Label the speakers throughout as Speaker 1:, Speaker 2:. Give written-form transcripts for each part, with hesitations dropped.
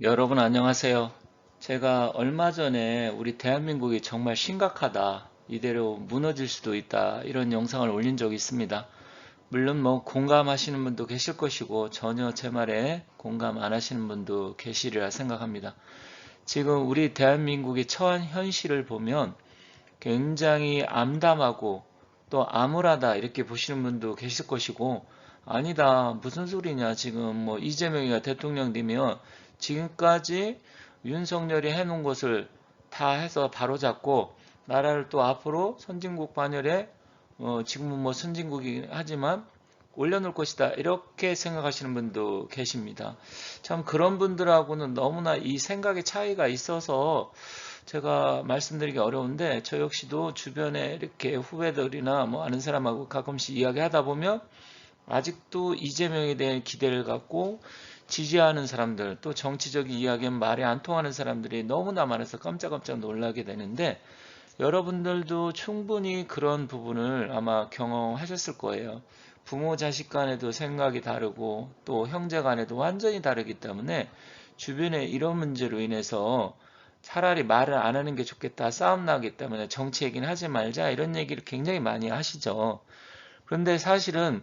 Speaker 1: 여러분 안녕하세요. 제가 얼마 전에 우리 대한민국이 정말 심각하다, 이대로 무너질 수도 있다, 이런 영상을 올린 적이 있습니다. 물론 뭐 공감하시는 분도 계실 것이고 전혀 제 말에 공감 안 하시는 분도 계시리라 생각합니다. 지금 우리 대한민국이 처한 현실을 보면 굉장히 암담하고 또 암울하다 이렇게 보시는 분도 계실 것이고, 아니다 무슨 소리냐, 지금 뭐 이재명이가 대통령 되면 지금까지 윤석열이 해놓은 것을 다 해서 바로잡고 나라를 또 앞으로 선진국 반열에, 지금은 뭐 선진국이긴 하지만 올려놓을 것이다, 이렇게 생각하시는 분도 계십니다. 참 그런 분들하고는 너무나 이 생각의 차이가 있어서 제가 말씀드리기 어려운데, 저 역시도 주변에 이렇게 후배들이나 뭐 아는 사람하고 가끔씩 이야기하다 보면 아직도 이재명에 대한 기대를 갖고 지지하는 사람들, 또 정치적인 이야기는 말이 안 통하는 사람들이 너무나 많아서 깜짝깜짝 놀라게 되는데, 여러분들도 충분히 그런 부분을 아마 경험하셨을 거예요. 부모 자식 간에도 생각이 다르고 또 형제 간에도 완전히 다르기 때문에 주변에 이런 문제로 인해서 차라리 말을 안 하는 게 좋겠다, 싸움 나기 때문에 정치 얘기는 하지 말자, 이런 얘기를 굉장히 많이 하시죠. 그런데 사실은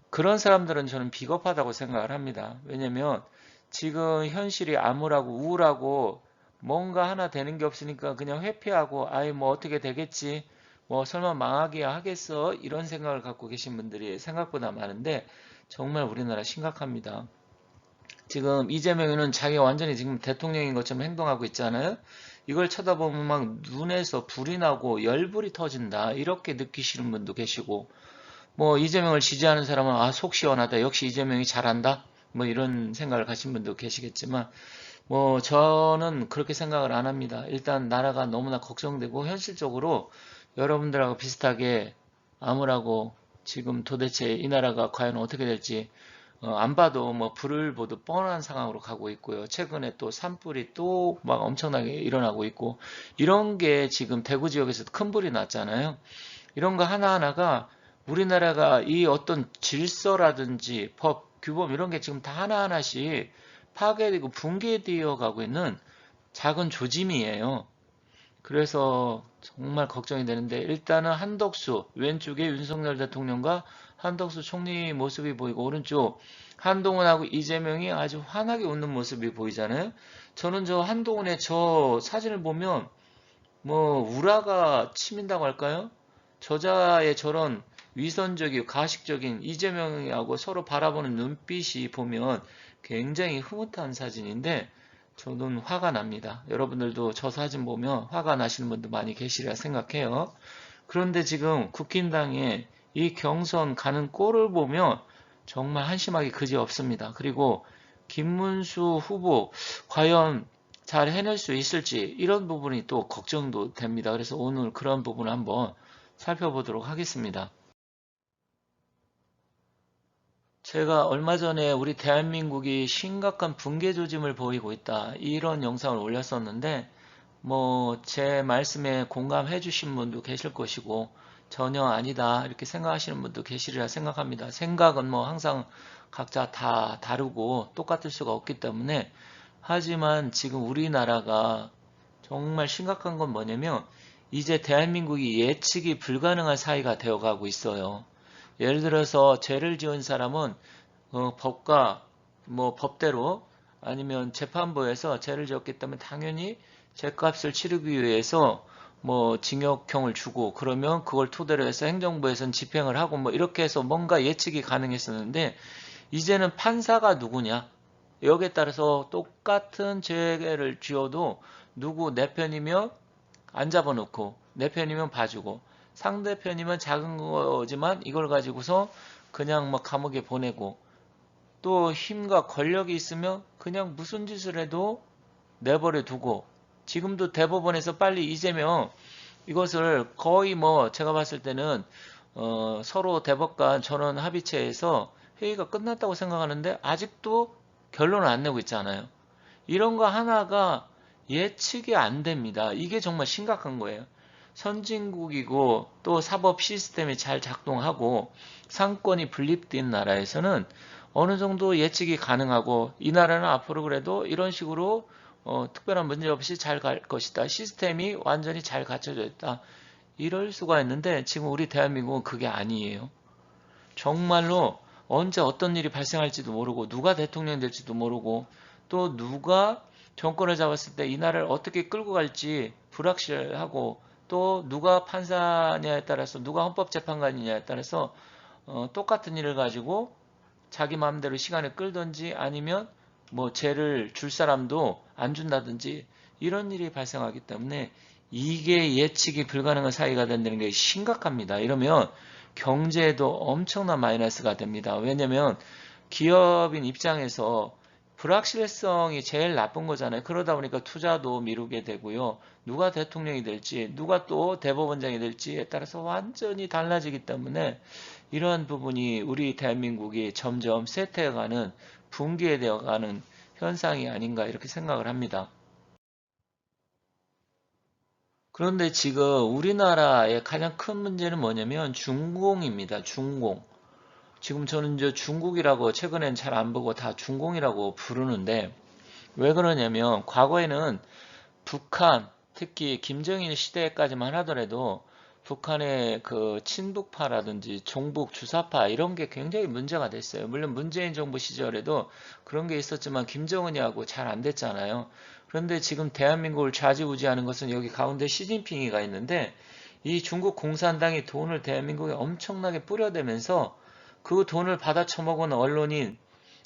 Speaker 1: 그런 사람들은 저는 비겁하다고 생각을 합니다. 왜냐면 지금 현실이 암울하고 우울하고 뭔가 하나 되는 게 없으니까 그냥 회피하고 아이 뭐 어떻게 되겠지, 뭐 설마 망하기야 하겠어, 이런 생각을 갖고 계신 분들이 생각보다 많은데, 정말 우리나라 심각합니다. 지금 이재명은 자기가 완전히 지금 대통령인 것처럼 행동하고 있잖아요. 이걸 쳐다보면 막 눈에서 불이 나고 열불이 터진다, 이렇게 느끼시는 분도 계시고, 뭐 이재명을 지지하는 사람은 속 시원하다, 역시 이재명이 잘한다, 뭐 이런 생각을 가진 분도 계시겠지만, 뭐 저는 그렇게 생각을 안 합니다. 일단 나라가 너무나 걱정되고 현실적으로 여러분들하고 비슷하게 암울하고, 지금 도대체 이 나라가 과연 어떻게 될지 안 봐도 뭐 불을 보듯 뻔한 상황으로 가고 있고요. 최근에 또 산불이 또 막 엄청나게 일어나고 있고, 이런 게 지금 대구 지역에서도 큰 불이 났잖아요. 이런 거 하나하나가 우리나라가 이 어떤 질서라든지 법, 규범 이런 게 지금 다 하나하나씩 파괴되고 붕괴되어 가고 있는 작은 조짐이에요. 그래서 정말 걱정이 되는데, 일단은 한덕수, 왼쪽에 윤석열 대통령과 한덕수 총리 모습이 보이고, 오른쪽 한동훈하고 이재명이 아주 환하게 웃는 모습이 보이잖아요. 저는 저 한동훈의 저 사진을 보면 뭐 우라가 치민다고 할까요? 저자의 저런 위선적이고 가식적인 이재명하고 서로 바라보는 눈빛이 보면 굉장히 흐뭇한 사진인데, 저는 화가 납니다. 여러분들도 저 사진 보면 화가 나시는 분도 많이 계시리라 생각해요. 그런데 지금 국힘당의 이 경선 가는 꼴을 보면 정말 한심하기 그지없습니다. 그리고 김문수 후보 과연 잘 해낼 수 있을지, 이런 부분이 또 걱정도 됩니다. 그래서 오늘 그런 부분을 한번 살펴보도록 하겠습니다. 제가 얼마 전에 우리 대한민국이 심각한 붕괴 조짐을 보이고 있다, 이런 영상을 올렸었는데, 뭐 제 말씀에 공감해 주신 분도 계실 것이고 전혀 아니다 이렇게 생각하시는 분도 계시리라 생각합니다. 생각은 뭐 항상 각자 다 다르고 똑같을 수가 없기 때문에, 하지만 지금 우리나라가 정말 심각한 건 뭐냐면 이제 대한민국이 예측이 불가능한 사회가 되어가고 있어요. 예를 들어서 죄를 지은 사람은 법과 뭐 법대로 아니면 재판부에서 죄를 지었기 때문에 당연히 죄값을 치르기 위해서 뭐 징역형을 주고, 그러면 그걸 토대로 해서 행정부에서는 집행을 하고 뭐 이렇게 해서 뭔가 예측이 가능했었는데, 이제는 판사가 누구냐, 여기에 따라서 똑같은 죄를 지어도 누구 내 편이면 안 잡아놓고 내 편이면 봐주고, 상대편이면 작은 거지만 이걸 가지고서 그냥 막 감옥에 보내고, 또 힘과 권력이 있으면 그냥 무슨 짓을 해도 내버려 두고, 지금도 대법원에서 빨리 이재명 이것을 거의 뭐 제가 봤을 때는 서로 대법관 전원 합의체에서 회의가 끝났다고 생각하는데 아직도 결론을 안 내고 있잖아요. 이런 거 하나가 예측이 안 됩니다. 이게 정말 심각한 거예요. 선진국이고 또 사법 시스템이 잘 작동하고 상권이 분립된 나라에서는 어느 정도 예측이 가능하고 이 나라는 앞으로 그래도 이런 식으로 특별한 문제 없이 잘 갈 것이다. 시스템이 완전히 잘 갖춰져 있다. 이럴 수가 있는데 지금 우리 대한민국은 그게 아니에요. 정말로 언제 어떤 일이 발생할지도 모르고 누가 대통령 될지도 모르고 또 누가 정권을 잡았을 때 이 나라를 어떻게 끌고 갈지 불확실하고 또 누가 판사냐에 따라서 누가 헌법재판관이냐에 따라서 똑같은 일을 가지고 자기 마음대로 시간을 끌든지 아니면 뭐 죄를 줄 사람도 안 준다든지 이런 일이 발생하기 때문에 이게 예측이 불가능한 사회가 된다는 게 심각합니다. 이러면 경제에도 엄청난 마이너스가 됩니다. 왜냐면 기업인 입장에서 불확실성이 제일 나쁜 거잖아요. 그러다 보니까 투자도 미루게 되고요. 누가 대통령이 될지, 누가 또 대법원장이 될지에 따라서 완전히 달라지기 때문에 이러한 부분이 우리 대한민국이 점점 쇠퇴해가는 붕괴되어가는 현상이 아닌가 이렇게 생각을 합니다. 그런데 지금 우리나라의 가장 큰 문제는 뭐냐면 중공입니다. 중공. 지금 저는 이제 중국이라고 최근엔 잘 안 보고 다 중공이라고 부르는데 왜 그러냐면 과거에는 북한, 특히 김정일 시대까지만 하더라도 북한의 그 친북파라든지 종북 주사파 이런 게 굉장히 문제가 됐어요. 물론 문재인 정부 시절에도 그런 게 있었지만 김정은이하고 잘 안 됐잖아요. 그런데 지금 대한민국을 좌지우지하는 것은 여기 가운데 시진핑이가 있는데 이 중국 공산당이 돈을 대한민국에 엄청나게 뿌려대면서 그 돈을 받아 처먹은 언론인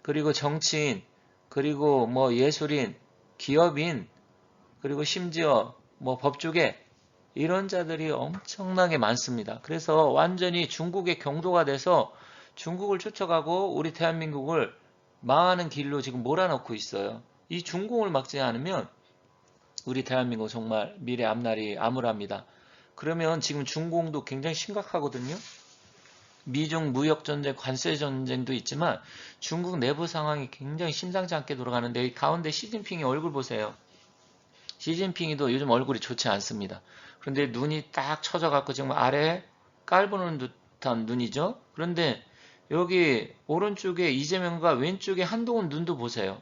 Speaker 1: 그리고 정치인 그리고 뭐 예술인 기업인 그리고 심지어 뭐 법조계 이런 자들이 엄청나게 많습니다. 그래서 완전히 중국의 경도가 돼서 중국을 쫓아가고 우리 대한민국을 망하는 길로 지금 몰아넣고 있어요. 이 중공을 막지 않으면 우리 대한민국 정말 미래 앞날이 암울합니다. 그러면 지금 중공도 굉장히 심각하거든요. 미중 무역전쟁, 관세전쟁도 있지만 중국 내부 상황이 굉장히 심상치 않게 돌아가는데 이 가운데 시진핑의 얼굴 보세요. 시진핑이도 요즘 얼굴이 좋지 않습니다. 그런데 눈이 딱 처져갖고 지금 아래에 깔보는 듯한 눈이죠. 그런데 여기 오른쪽에 이재명과 왼쪽에 한동훈 눈도 보세요.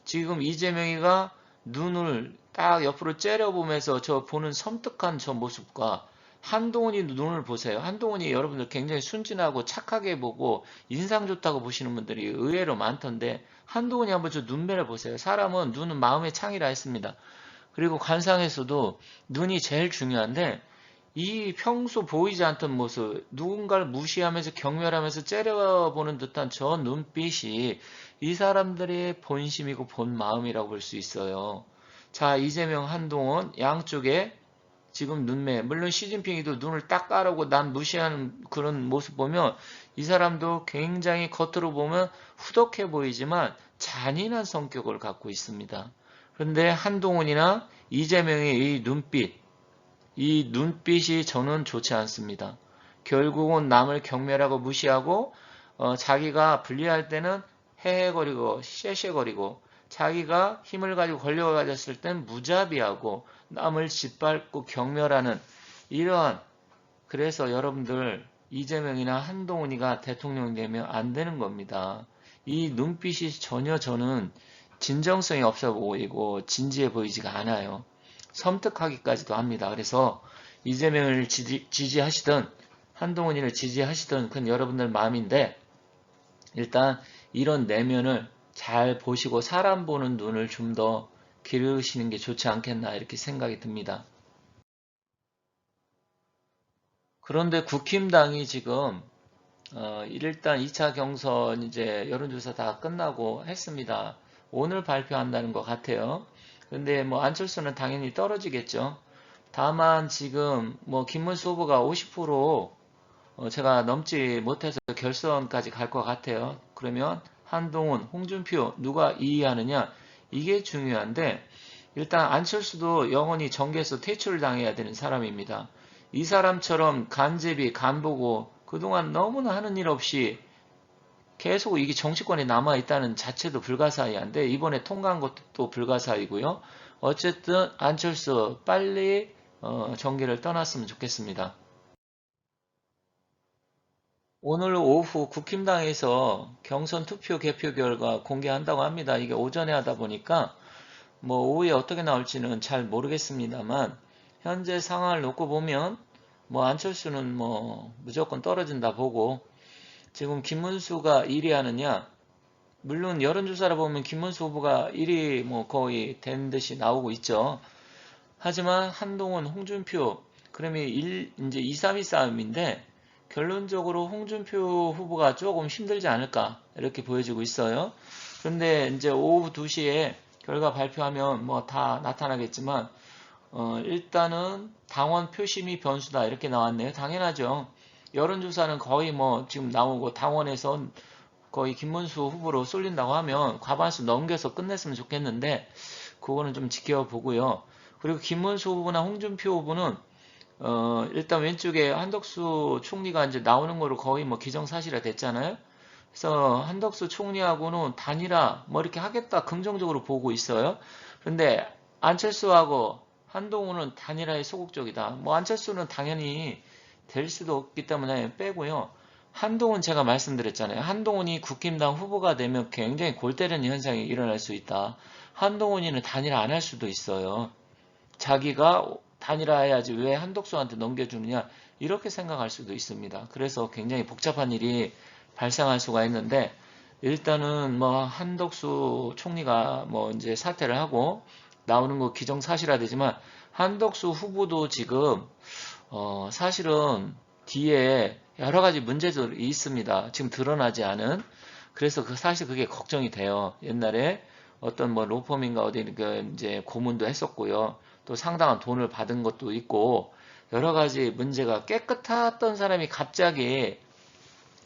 Speaker 1: 지금 이재명이가 눈을 딱 옆으로 째려보면서 저 보는 섬뜩한 저 모습과 한동훈이 눈을 보세요. 한동훈이 여러분들 굉장히 순진하고 착하게 보고 인상 좋다고 보시는 분들이 의외로 많던데 한동훈이 한번 저 눈매를 보세요. 사람은 눈은 마음의 창이라 했습니다. 그리고 관상에서도 눈이 제일 중요한데 이 평소 보이지 않던 모습, 누군가를 무시하면서 경멸하면서 째려보는 듯한 저 눈빛이 이 사람들의 본심이고 본 마음이라고 볼 수 있어요. 자, 이재명, 한동훈 양쪽에 지금 눈매, 물론 시진핑이도 눈을 딱 가르고 난 무시하는 그런 모습 보면 이 사람도 굉장히 겉으로 보면 후덕해 보이지만 잔인한 성격을 갖고 있습니다. 그런데 한동훈이나 이재명의 이 눈빛이 저는 좋지 않습니다. 결국은 남을 경멸하고 무시하고 자기가 불리할 때는 헤헤거리고 쉐쉐거리고 자기가 힘을 가지고 권력을 가졌을 땐 무자비하고 남을 짓밟고 경멸하는 이러한 그래서 여러분들 이재명이나 한동훈이가 대통령 되면 안 되는 겁니다. 이 눈빛이 전혀 저는 진정성이 없어 보이고 진지해 보이지가 않아요. 섬뜩하기까지도 합니다. 그래서 이재명을 지지하시든 한동훈이를 지지하시든 그건 여러분들 마음인데 일단 이런 내면을 잘 보시고 사람 보는 눈을 좀 더 기르시는 게 좋지 않겠나 이렇게 생각이 듭니다. 그런데 국힘당이 지금 일단 2차 경선 이제 여론조사 다 끝나고 했습니다. 오늘 발표한다는 것 같아요. 근데 뭐 안철수는 당연히 떨어지겠죠. 다만 지금 뭐 김문수 후보가 50% 제가 넘지 못해서 결선까지 갈 것 같아요. 그러면 한동훈, 홍준표 누가 이의하느냐 이게 중요한데 일단 안철수도 영원히 정계에서 퇴출을 당해야 되는 사람입니다. 이 사람처럼 간제비, 간보고 그동안 너무나 하는 일 없이 계속 이게 정치권에 남아있다는 자체도 불가사의한데 이번에 통과한 것도 또 불가사의고요. 어쨌든 안철수 빨리 정계를 떠났으면 좋겠습니다. 오늘 오후 국힘당에서 경선 투표 개표 결과 공개한다고 합니다. 이게 오전에 하다 보니까 뭐 오후에 어떻게 나올지는 잘 모르겠습니다만 현재 상황을 놓고 보면 뭐 안철수는 뭐 무조건 떨어진다 보고 지금 김문수가 1위 하느냐, 물론 여론조사를 보면 김문수 후보가 1위 뭐 거의 된 듯이 나오고 있죠. 하지만 한동훈, 홍준표, 그러면 이제 2, 3위 싸움인데 결론적으로 홍준표 후보가 조금 힘들지 않을까 이렇게 보여지고 있어요. 그런데 이제 오후 2시에 결과 발표하면 뭐 다 나타나겠지만 일단은 당원 표심이 변수다 이렇게 나왔네요. 당연하죠. 여론조사는 거의 뭐 지금 나오고 당원에서 거의 김문수 후보로 쏠린다고 하면 과반수 넘겨서 끝냈으면 좋겠는데 그거는 좀 지켜보고요. 그리고 김문수 후보나 홍준표 후보는 일단 왼쪽에 한덕수 총리가 이제 나오는 거로 거의 뭐 기정사실화 됐잖아요. 그래서 한덕수 총리하고는 단일화 뭐 이렇게 하겠다 긍정적으로 보고 있어요. 그런데 안철수하고 한동훈은 단일화에 소극적이다. 뭐 안철수는 당연히 될 수도 없기 때문에 빼고요. 한동훈 제가 말씀드렸잖아요. 한동훈이 국힘당 후보가 되면 굉장히 골 때리는 현상이 일어날 수 있다. 한동훈이는 단일화 안 할 수도 있어요. 자기가 단일화해야지 왜 한덕수한테 넘겨주느냐 이렇게 생각할 수도 있습니다. 그래서 굉장히 복잡한 일이 발생할 수가 있는데 일단은 뭐 한덕수 총리가 뭐 이제 사퇴를 하고 나오는 거 기정사실화되지만 한덕수 후보도 지금 사실은 뒤에 여러 가지 문제들이 있습니다. 지금 드러나지 않은. 그래서 사실 그게 걱정이 돼요. 옛날에 어떤 뭐 로펌인가 어디 이제 고문도 했었고요. 또 상당한 돈을 받은 것도 있고 여러 가지 문제가 깨끗했던 사람이 갑자기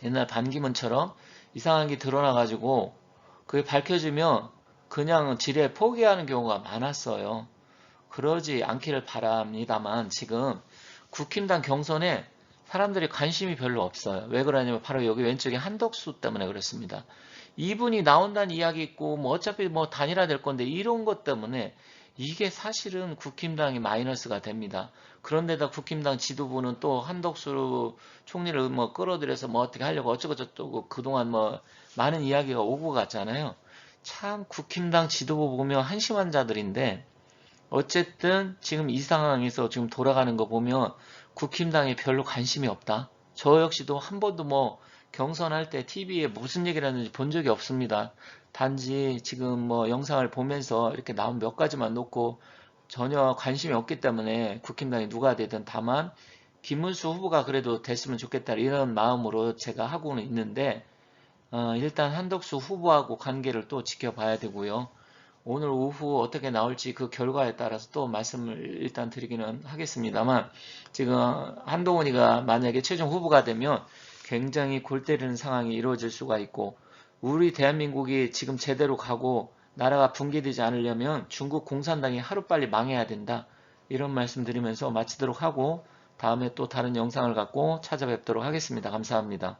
Speaker 1: 옛날 반기문처럼 이상한 게 드러나가지고 그게 밝혀지면 그냥 지레 포기하는 경우가 많았어요. 그러지 않기를 바랍니다만 지금 국힘당 경선에 사람들이 관심이 별로 없어요. 왜 그러냐면 바로 여기 왼쪽에 한덕수 때문에 그렇습니다. 이분이 나온다는 이야기 있고 뭐 어차피 뭐 단일화 될 건데 이런 것 때문에 이게 사실은 국힘당이 마이너스가 됩니다. 그런데다 국힘당 지도부는 또 한덕수 총리를 뭐 끌어들여서 뭐 어떻게 하려고 어쩌고저쩌고 그동안 뭐 많은 이야기가 오고 갔잖아요. 참 국힘당 지도부 보면 한심한 자들인데 어쨌든 지금 이 상황에서 지금 돌아가는 거 보면 국힘당에 별로 관심이 없다. 저 역시도 한 번도 뭐 경선할 때 TV에 무슨 얘기를 하는지 본 적이 없습니다. 단지 지금 뭐 영상을 보면서 이렇게 나온 몇 가지만 놓고 전혀 관심이 없기 때문에 국힘당이 누가 되든 다만 김문수 후보가 그래도 됐으면 좋겠다 이런 마음으로 제가 하고는 있는데 일단 한덕수 후보하고 관계를 또 지켜봐야 되고요. 오늘 오후 어떻게 나올지 그 결과에 따라서 또 말씀을 일단 드리기는 하겠습니다만 지금 한동훈이가 만약에 최종 후보가 되면 굉장히 골 때리는 상황이 이루어질 수가 있고 우리 대한민국이 지금 제대로 가고 나라가 붕괴되지 않으려면 중국 공산당이 하루빨리 망해야 된다. 이런 말씀 드리면서 마치도록 하고 다음에 또 다른 영상을 갖고 찾아뵙도록 하겠습니다. 감사합니다.